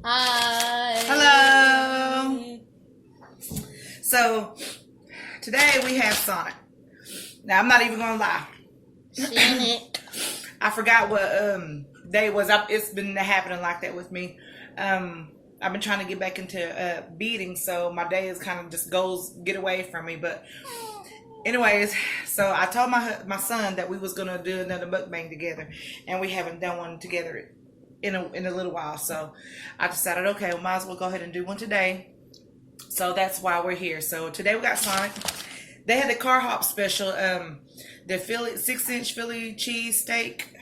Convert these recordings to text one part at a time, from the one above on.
Hi. Hello. So today we have Sonic. Now I'm not even gonna lie. Sonic. I forgot what day it was. It's been happening like that with me. I've been trying to get back into beading, so my day is kind of just get away from me. But anyways, so I told my son that we was gonna do another mukbang together, and we haven't done one together in a little while. So I decided, okay, we might as well go ahead and do one today. So that's why we're here. So today we got Sonic. They had the car hop special, the Philly 6-inch Philly cheese steak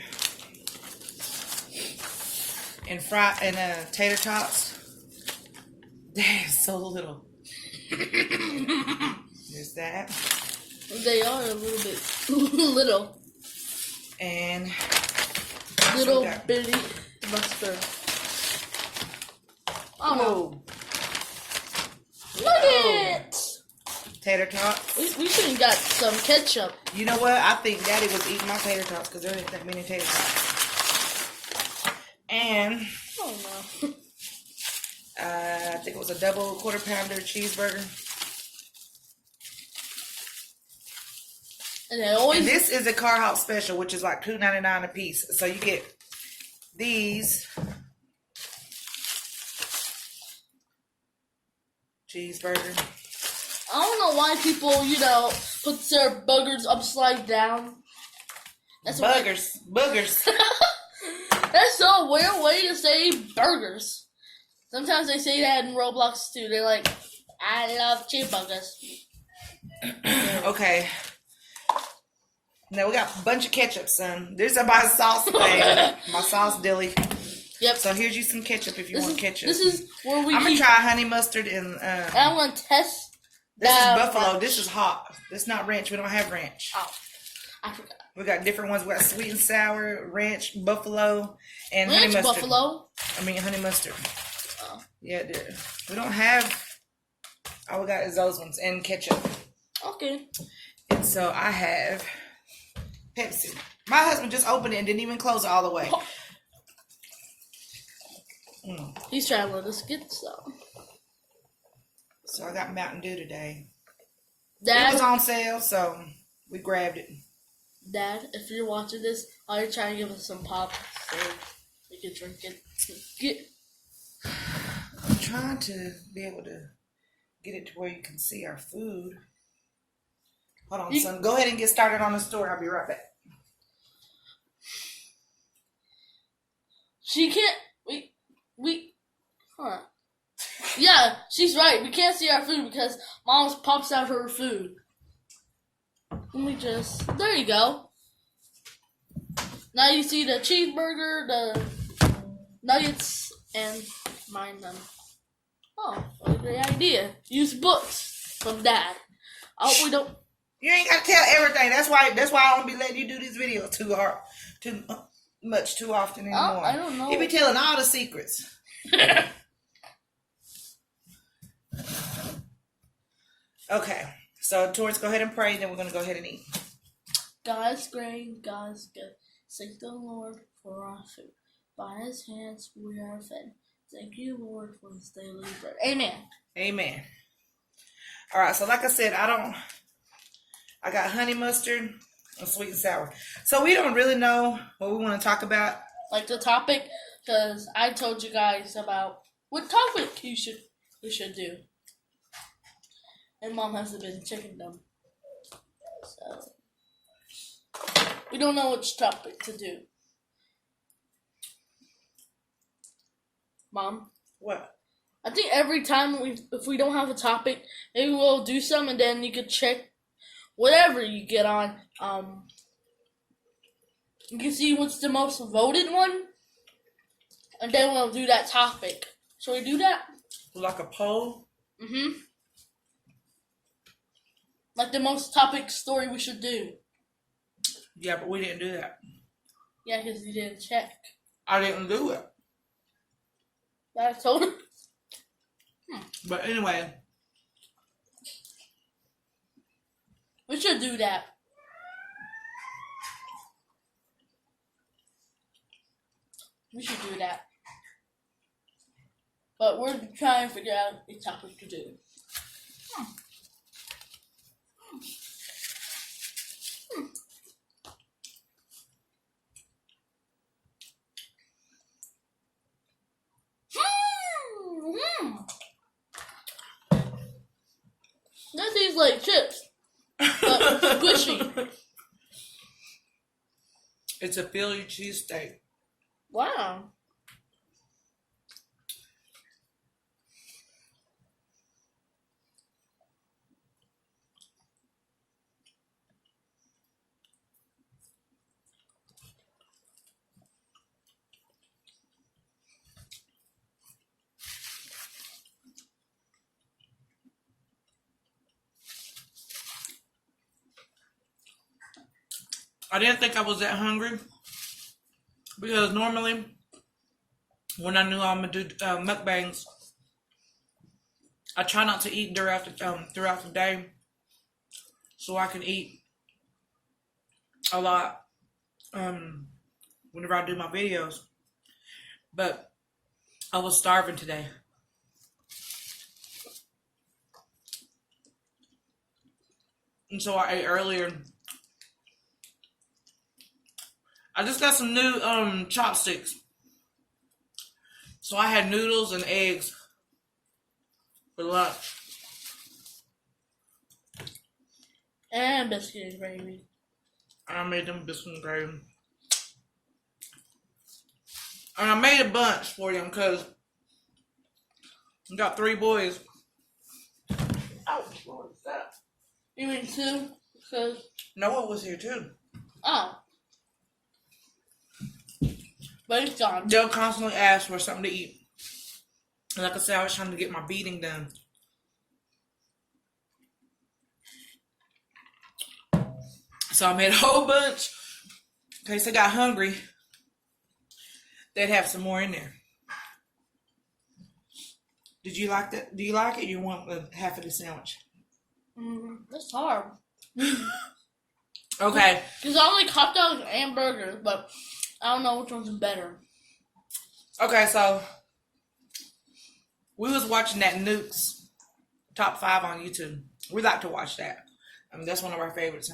and tater tots. That is so little. There's that. They are a little bit little. And Little bitty mustard. Oh no. Look at it! Tater tots. We should have got some ketchup. You know what? I think Daddy was eating my tater tots because there ain't that many tater tots. And Oh no. I think it was a double quarter-pounder cheeseburger. And this is a car hop special, which is like $2.99 a piece. So you get these cheeseburger. I don't know why people, put their burgers upside down. Boogers. That's a weird way to say burgers. Sometimes they say that in Roblox too. They're like, I love cheeseburgers. Okay. Now we got a bunch of ketchup, son. This is my sauce bag. My sauce dilly. Yep. So here's you some ketchup if you want ketchup. This is where I'm gonna try honey mustard and I want to test. This is buffalo. Ranch. This is hot. This is not ranch. We don't have ranch. Oh, I forgot. We got different ones. We got sweet and sour, ranch, buffalo, and ranch honey mustard. Honey mustard. Oh. Yeah, we don't have. All we got is those ones and ketchup. Okay. And so I have Pepsi. My husband just opened it and didn't even close it all the way. He's trying to let us get some. So I got Mountain Dew today. Dad, it was on sale, so we grabbed it. Dad, if you're watching this, are you trying to give us some pop so we can drink it? I'm trying to be able to get it to where you can see our food. Hold on, son. Go ahead and get started on the store. I'll be right back. She can't. Huh. Yeah, she's right. We can't see our food because Mom pops out her food. There you go. Now you see the cheeseburger, the nuggets, and mine them. Oh, what a great idea. Use books from Dad. I hope we don't. You ain't got to tell everything. That's why I don't be letting you do these videos too often anymore. I don't know. You be telling all the secrets. Okay, so Torrance, go ahead and pray, then we're going to go ahead and eat. God is great, God is good. Thank the Lord for our food. By His hands we are fed. Thank you, Lord, for His daily bread. Amen. Amen. All right, so like I said, I got honey mustard and sweet and sour. So we don't really know what we want to talk about. Like the topic, because I told you guys about what topic we should do. And Mom hasn't been checking them. So we don't know which topic to do. Mom? What? I think every time if we don't have a topic, maybe we'll do some and then you could check whatever you get on. You can see what's the most voted one. And then we'll do that topic. Shall we do that? Like a poll? Mm-hmm. Like the most topic story we should do. Yeah, but we didn't do that. Yeah, because you didn't check. I didn't do it. I told him. But anyway. We should do that. We should do that. but we're trying to figure out a topic to do. That tastes like chips, but it's squishy. It's a Philly cheesesteak. Wow. I didn't think I was that hungry because normally when I knew I'm gonna do mukbangs, I try not to eat throughout the day so I can eat a lot whenever I do my videos. But I was starving today. And so I ate earlier. I just got some new chopsticks. So I had noodles and eggs for lunch. And biscuit and gravy. I made them biscuit and gravy. And I made a bunch for them because I got 3 boys. Ouch, what was that? You mean 2? Because Noah was here too. oh. But it's gone. They'll constantly ask for something to eat. And like I said, I was trying to get my beating done. So I made a whole bunch. In case I got hungry, they'd have some more in there. Did you like that? Do you like it? You want half of the sandwich? That's hard. Okay. Because I like hot dogs and burgers, but I don't know which one's better. Okay, so we was watching that Nukes Top 5 on YouTube. We like to watch that. I mean, that's one of our favorites.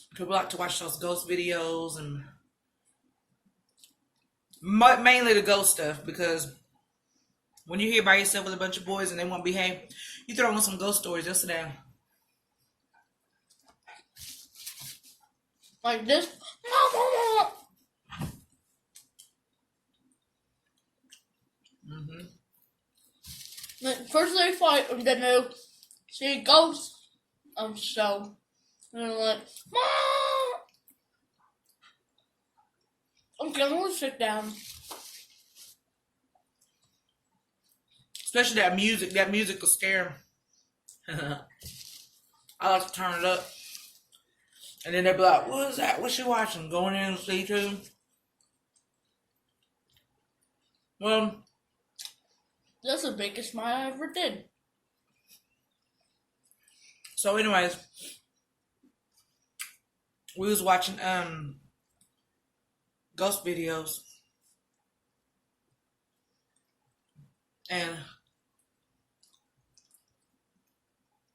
Because we like to watch those ghost videos and mainly the ghost stuff. Because when you're here by yourself with a bunch of boys and they won't behave, you throw on some ghost stories just down. Like this. Like, first they fight, and then they see a ghost of the show. And they're like, Mom! Okay, I'm gonna sit down. Especially that music. That music will scare them. I like to turn it up. And then they'll be like, what is that? What's she watching? Going in and see too? Well, That's the biggest smile I ever did. so anyways, we was watching ghost videos. And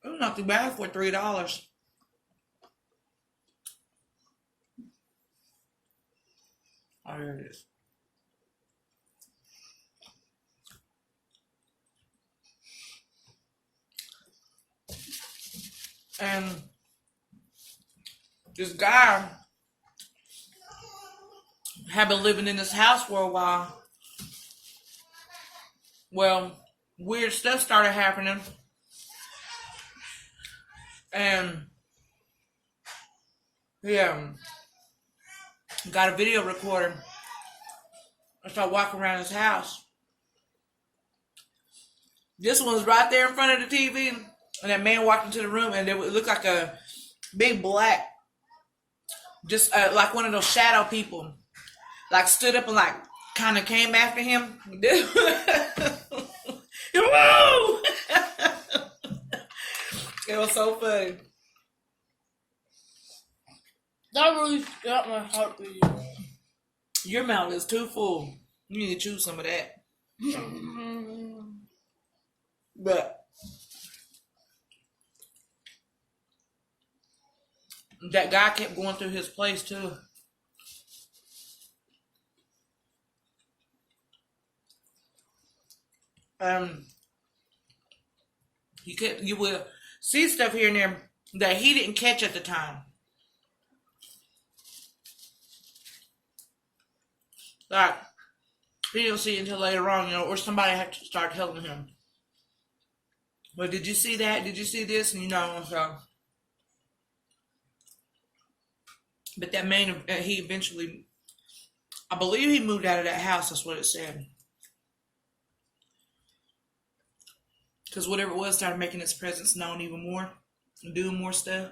it was not too bad for $3. Oh, here it is. And this guy had been living in this house for a while. Well, weird stuff started happening. And he got a video recorder and started walking around his house. This one was right there in front of the TV, and that man walked into the room, and it looked like a big black, just like one of those shadow people, like stood up and like kind of came after him. Whoa! It was so funny. That really got my heart beating. Your mouth is too full. You need to chew some of that. But that guy kept going through his place too. You will see stuff here and there that he didn't catch at the time. Like he didn't see it until later on, or somebody had to start telling him. But did you see that? Did you see this? And so. But that man, he eventually, I believe he moved out of that house. That's what it said. Because whatever it was started making its presence known even more and doing more stuff.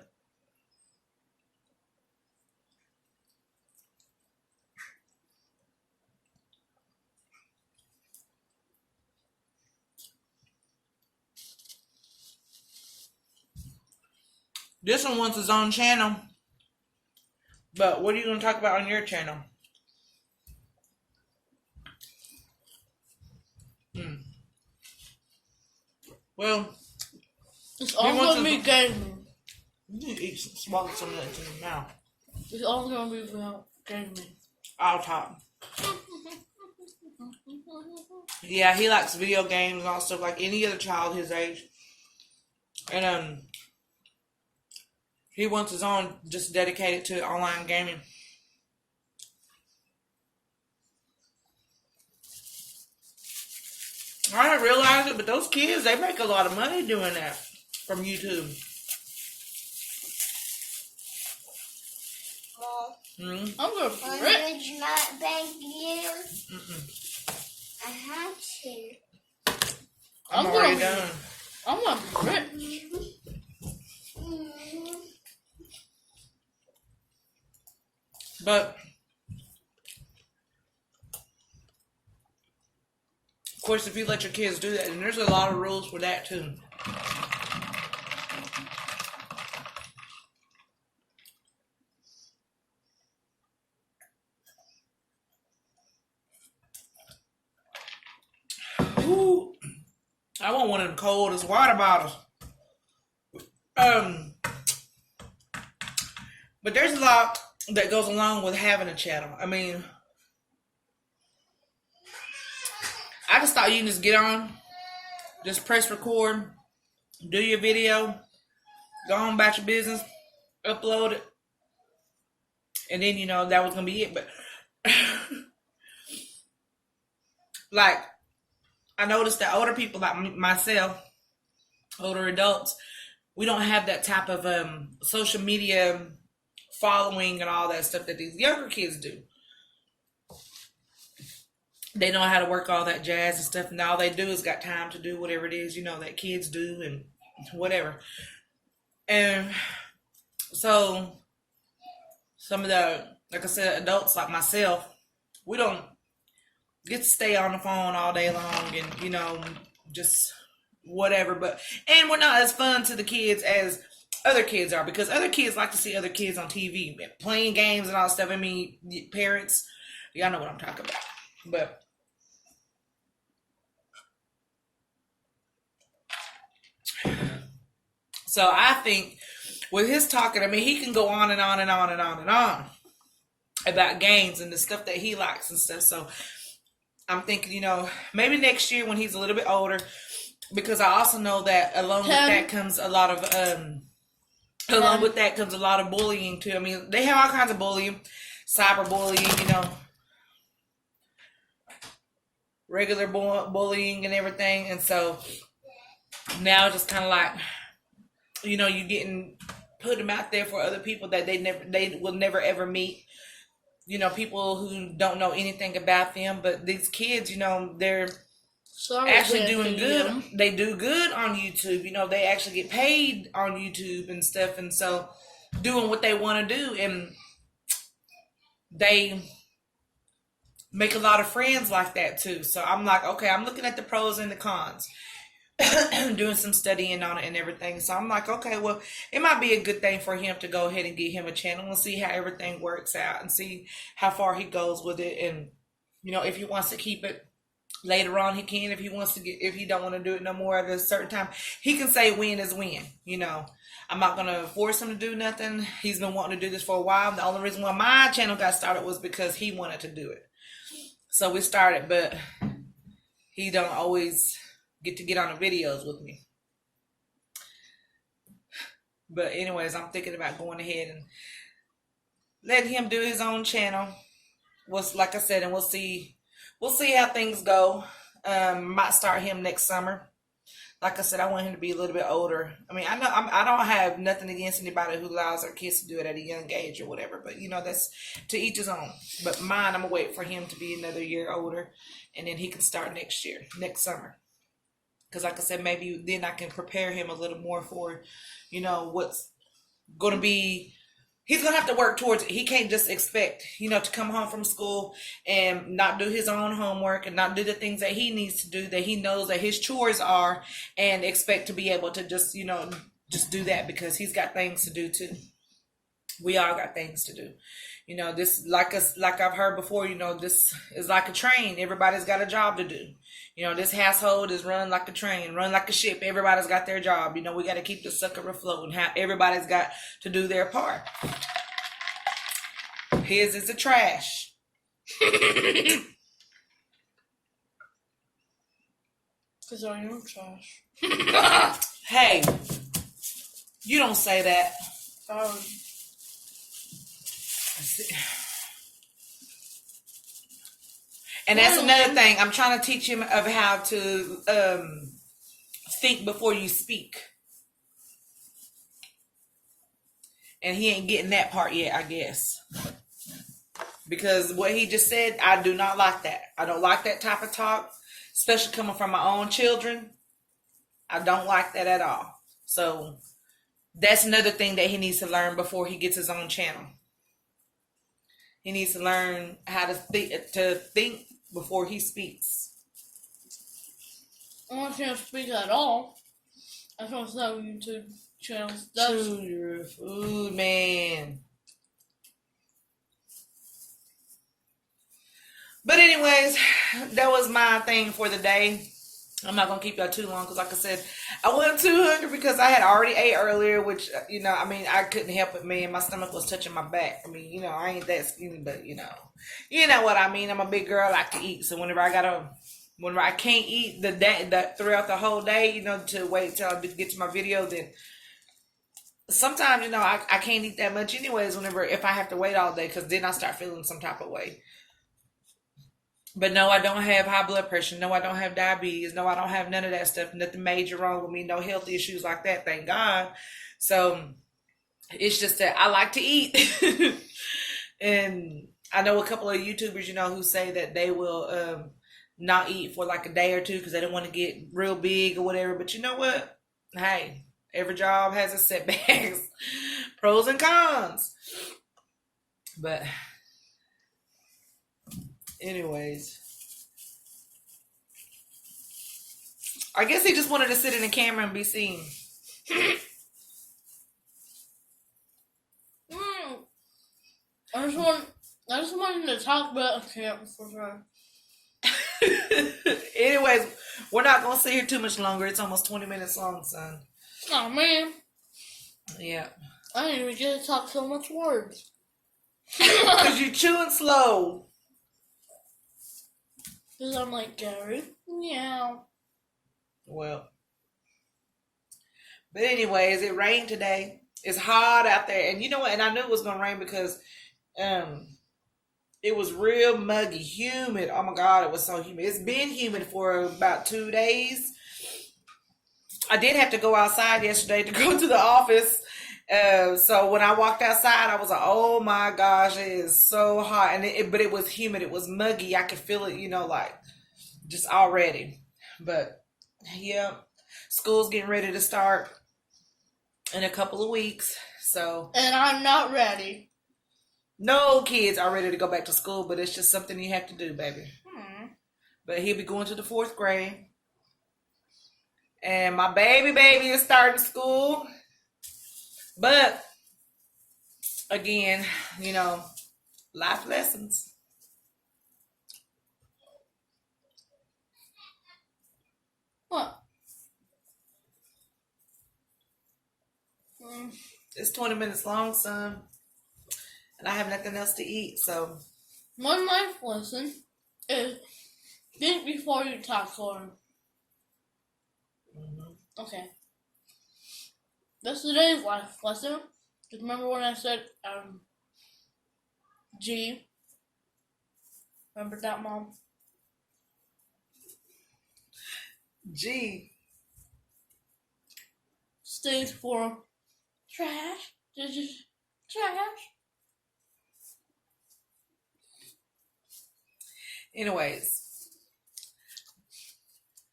This one wants his own channel. But what are you going to talk about on your channel? Well, it's all going to be gaming. You need to eat swallow some of that into your mouth. It's all going to be about gaming. I'll talk. Yeah, he likes video games and all stuff like any other child his age. And he wants his own just dedicated to online gaming. I didn't realize it, but those kids, they make a lot of money doing that from YouTube. I'm going to be rich. Not beg you. I have to. I'm already done. I'm going to be rich. But of course, if you let your kids do that, and there's a lot of rules for that too. Ooh, I want one of them cold as water bottles. But there's a lot that goes along with having a channel. I mean, I just thought you can just get on, just press record, do your video, go on about your business, upload it, and then, that was going to be it. But, like, I noticed that older people like myself, older adults, we don't have that type of social media following and all that stuff that these younger kids do. They know how to work all that jazz and stuff, and all they do is got time to do whatever it is, that kids do and whatever. And so some of the, like I said, adults like myself, we don't get to stay on the phone all day long and, just whatever. And we're not as fun to the kids as other kids are, because other kids like to see other kids on TV playing games and all that stuff. I mean, parents, y'all know what I'm talking about. But so I think with his talking, I mean, he can go on and on and on and on and on about games and the stuff that he likes and stuff. So I'm thinking, maybe next year when he's a little bit older, because I also know that along with that comes a lot of bullying too. I mean, they have all kinds of bullying, cyberbullying, regular bullying and everything. And so now it's just kind of like, you getting put them out there for other people that they will never ever meet. People who don't know anything about them, but these kids, they're actually doing good. They do good on YouTube. They actually get paid on YouTube and stuff, and so doing what they want to do, and they make a lot of friends like that too. So I'm like, okay, I'm looking at the pros and the cons. Doing some studying on it and everything. So I'm like, okay, well, it might be a good thing for him to go ahead and get him a channel and see how everything works out and see how far he goes with it. And, if he wants to keep it Later on, he can if he wants to if he don't want to do it no more at a certain time. He can say when is when. I'm not gonna force him to do nothing. He's been wanting to do this for a while. The only reason why my channel got started was because he wanted to do it. So we started, but he don't always get on the videos with me. But anyways, I'm thinking about going ahead and letting him do his own channel. Like I said, and we'll see how things go. Might start him next summer. Like I said, I want him to be a little bit older. I mean, I don't have nothing against anybody who allows their kids to do it at a young age or whatever. But that's to each his own. But mine, I'm gonna wait for him to be another year older, and then he can start next summer. Because like I said, maybe then I can prepare him a little more for, what's going to be. He's going to have to work towards it. He can't just expect, to come home from school and not do his own homework and not do the things that he needs to do, that he knows that his chores are, and expect to be able to just, just do that, because he's got things to do too. We all got things to do. This, like I've heard before, this is like a train. Everybody's got a job to do. This household is run like a train, run like a ship. Everybody's got their job. We got to keep the sucker afloat, and everybody's got to do their part. His is the trash. Because I am trash. Hey, you don't say that. And that's another thing. I'm trying to teach him of how to think before you speak. And he ain't getting that part yet, I guess. Because what he just said, I do not like that. I don't like that type of talk, especially coming from my own children. I don't like that at all. So that's another thing that he needs to learn before he gets his own channel. He needs to learn how to think before he speaks. I can't speak at all. I don't know YouTube channels. Chew your food, man. But anyways, that was my thing for the day. I'm not going to keep y'all too long because, like I said, I wasn't too hungry because I had already ate earlier, which, I couldn't help it, man. My stomach was touching my back. I ain't that skinny, but, you know what I mean. I'm a big girl. I like to eat. So whenever I can't eat throughout the whole day, to wait till I get to my video, then sometimes, I can't eat that much anyways if I have to wait all day, because then I start feeling some type of way. But no, I don't have high blood pressure. No, I don't have diabetes. No, I don't have none of that stuff. Nothing major wrong with me. No health issues like that, thank God. So it's just that I like to eat. And I know a couple of YouTubers, who say that they will not eat for like a day or two because they don't want to get real big or whatever. But you know what? Hey, every job has its setbacks, pros and cons. But anyways, I guess he just wanted to sit in the camera and be seen. I just wanted to talk about camp for sure. Anyways, we're not gonna sit here too much longer. It's almost 20 minutes long, son. Oh man. Yeah. I didn't even get to talk so much words. Because you're chewing slow. Because I'm like, Gary, meow. Well. But anyways, it rained today. It's hot out there. And you know what? And I knew it was going to rain because it was real muggy, humid. Oh my God, it was so humid. It's been humid for about 2 days. I did have to go outside yesterday to go to the office. So when I walked outside, I was like, oh my gosh, it is so hot. But it was humid. It was muggy. I could feel it, like just already. But yeah, school's getting ready to start in a couple of weeks. So. And I'm not ready. No kids are ready to go back to school, but it's just something you have to do, baby. But he'll be going to the 4th grade. And my baby is starting school. But, again, life lessons. It's 20 minutes long, son. And I have nothing else to eat, so. One life lesson is think before you talk, Lauren. Okay. That's today's life lesson. Just remember when I said G? Remember that, Mom? G. Stands for trash. Just trash. Anyways,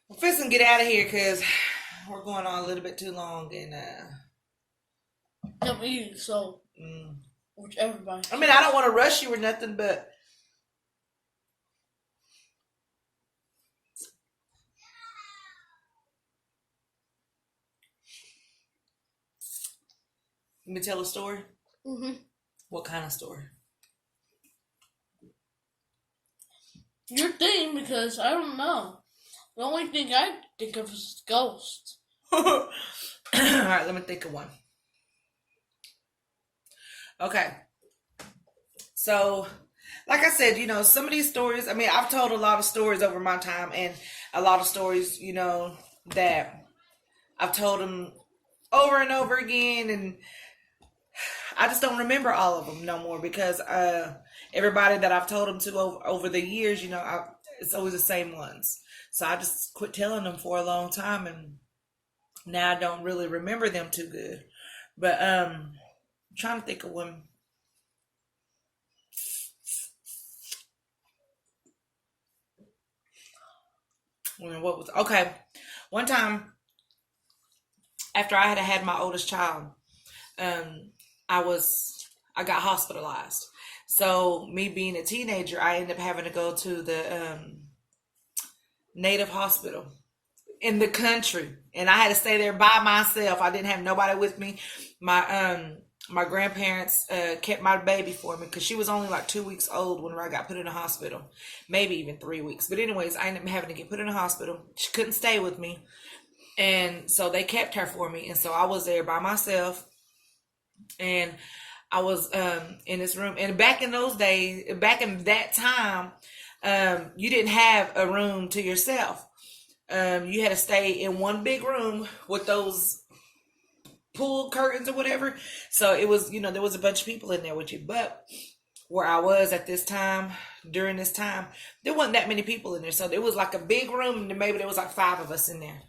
we're fixing to get out of here because we're going on a little bit too long, and I'm eating, so which everybody. I mean, I don't want to rush you or nothing, but let me tell a story. What kind of story? Your thing, because I don't know. The only thing I think of is ghosts. All right, let me think of one. Okay. So, like I said, some of these stories, I mean, I've told a lot of stories over my time, and a lot of stories, that I've told them over and over again, and I just don't remember all of them no more because everybody that I've told them to over the years, it's always the same ones. So I just quit telling them for a long time, and now I don't really remember them too good. But I'm trying to think of one. Okay? One time after I had my oldest child, I got hospitalized. So me being a teenager, I ended up having to go to the Native hospital in the country, and I had to stay there by myself. I didn't have nobody with me. My grandparents kept my baby for me because she was only like 2 weeks old when I got put in a hospital, maybe even 3 weeks. But anyways, I ended up having to get put in a hospital. She couldn't stay with me, and so they kept her for me, and so I was there by myself. And I was in this room, and back in those days, back in that time, you didn't have a room to yourself. You had to stay in one big room with those pool curtains or whatever. So it was, there was a bunch of people in there with you. But where I was at this time, during this time, there wasn't that many people in there. So it was like a big room, and maybe there was like 5 of us in there.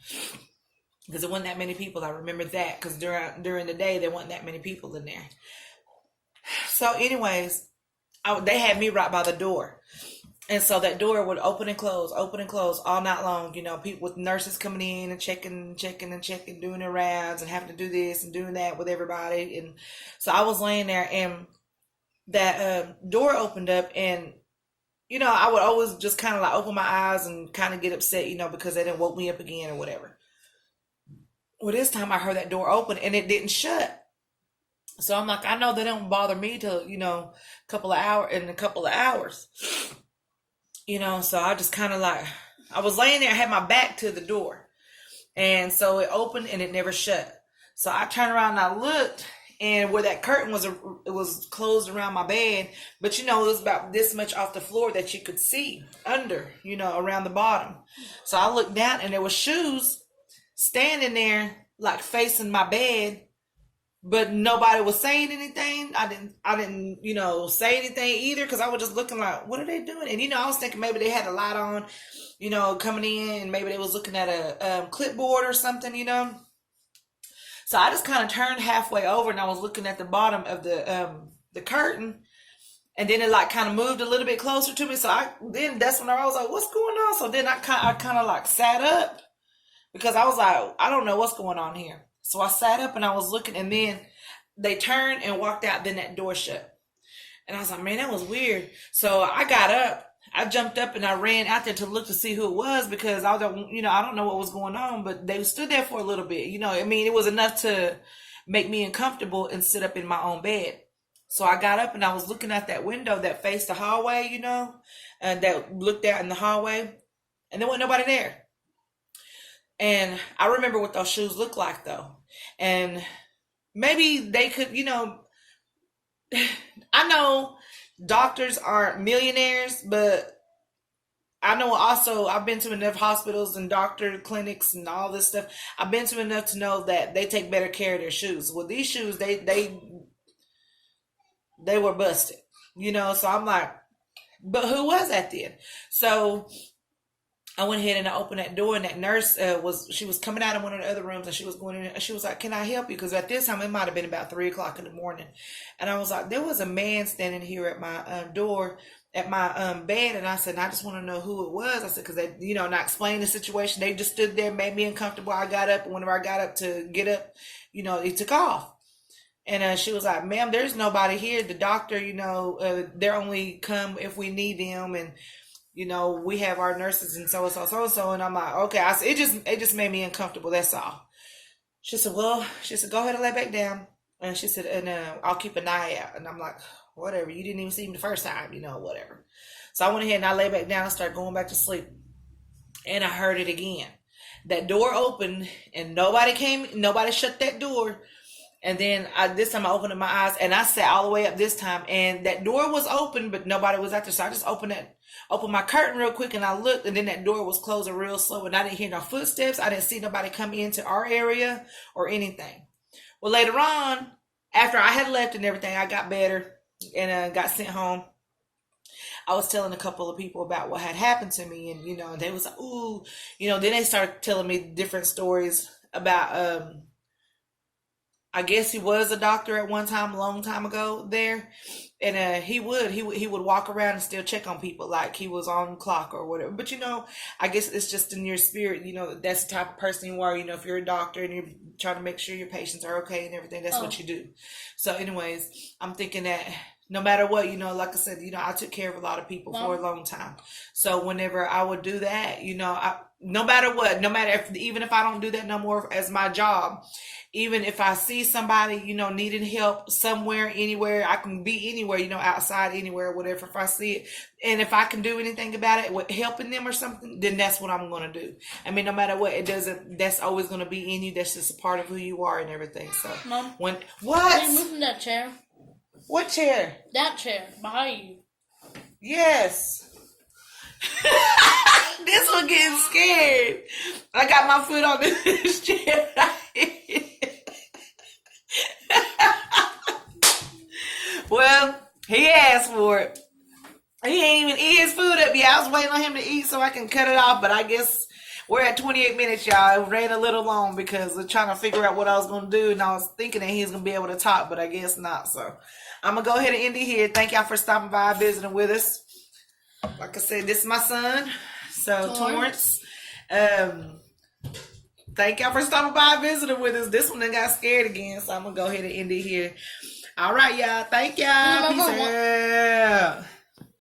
Because there wasn't that many people. I remember that because during the day, there wasn't that many people in there. So anyways, they had me right by the door. And so that door would open and close all night long. People with nurses coming in and checking, doing their rounds and having to do this and doing that with everybody. And so I was laying there, and that door opened up, and I would always just kind of like open my eyes and kind of get upset, because they didn't woke me up again or whatever. Well, this time I heard that door open and it didn't shut. So I'm like, I know they don't bother me till, a couple of hours. So I just kind of like, I was laying there, I had my back to the door. And so it opened and it never shut. So I turned around and I looked, and where that curtain was, it was closed around my bed. But, it was about this much off the floor that you could see under, around the bottom. So I looked down, and there was shoes standing there like facing my bed, but nobody was saying anything. I didn't say anything either, because I was just looking like, what are they doing? And I was thinking maybe they had a light on, coming in, and maybe they was looking at a clipboard or something, So I just kind of turned halfway over, and I was looking at the bottom of the curtain, and then it like kind of moved a little bit closer to me. So that's when I was like, what's going on? So then I kind of like sat up, because I was like, I don't know what's going on here. So I sat up and I was looking, and then they turned and walked out. Then that door shut. And I was like, man, that was weird. So I got up. I jumped up and I ran out there to look to see who it was, because I don't know what was going on. But they stood there for a little bit. It was enough to make me uncomfortable and sit up in my own bed. So I got up and I was looking out that window that faced the hallway, and that looked out in the hallway. And there wasn't nobody there. And I remember what those shoes looked like, though. And maybe they could, I know doctors aren't millionaires, but I know also I've been to enough hospitals and doctor clinics and all this stuff. I've been to enough to know that they take better care of their shoes. Well, these shoes, they were busted, So I'm like, but who was that then? So I went ahead and I opened that door, and that nurse she was coming out of one of the other rooms, and she was going in, and she was like, "Can I help you?" Because at this time it might have been about 3 o'clock in the morning, and I was like, "There was a man standing here at my door." At my bed, and I said, I just want to know who it was. I said, because they, not explain the situation. They just stood there, made me uncomfortable. I got up, and whenever I got up to get up, he took off. And she was like, "Ma'am, there's nobody here. The doctor, they're only come if we need them, and we have our nurses and so and so, so and so." And I'm like, okay. I said, it just made me uncomfortable. That's all. She said, "Well," she said, "go ahead and lay back down." And she said, "And I'll keep an eye out." And I'm like, whatever. You didn't even see me the first time, whatever. So I went ahead and I lay back down and started going back to sleep. And I heard it again. That door opened and nobody shut that door. And then this time I opened up my eyes and I sat all the way up this time. And that door was open, but nobody was out there. So I just opened my curtain real quick, and I looked, and then that door was closing real slow, and I didn't hear no footsteps. I didn't see nobody come into our area or anything. Well, later on, after I had left and everything, I got better and got sent home. I was telling a couple of people about what had happened to me, and they was like, "Ooh," then they started telling me different stories about I guess he was a doctor at one time, a long time ago there, and he would walk around and still check on people like he was on clock or whatever. But I guess it's just in your spirit, that's the type of person you are. If you're a doctor and you're trying to make sure your patients are okay and everything, that's what you do. So, anyways, I'm thinking that no matter what, like I said, I took care of a lot of people for a long time. So whenever I would do that, no matter what, even if I don't do that no more as my job, even if I see somebody, needing help somewhere, anywhere, I can be anywhere, outside, anywhere, whatever. If I see it, and if I can do anything about it with helping them or something, then that's what I'm going to do. I mean, no matter what, that's always going to be in you. That's just a part of who you are and everything. So, Mom, what? Are you moving that chair? What chair? That chair behind you. Yes. This one getting scared. I got my foot on this chair. Well, he asked for it. He ain't even eat his food up yet. I was waiting on him to eat so I can cut it off, but I guess we're at 28 minutes, y'all. It ran a little long because we're trying to figure out what I was going to do, and I was thinking that he was going to be able to talk, but I guess not. So I'm going to go ahead and end it here. Thank y'all for stopping by, visiting with us. Like I said, this is my son, so Torrance. Thank y'all for stopping by, visiting with us. This one done got scared again, so I'm going to go ahead and end it here. All right, y'all. Thank y'all. Peace out.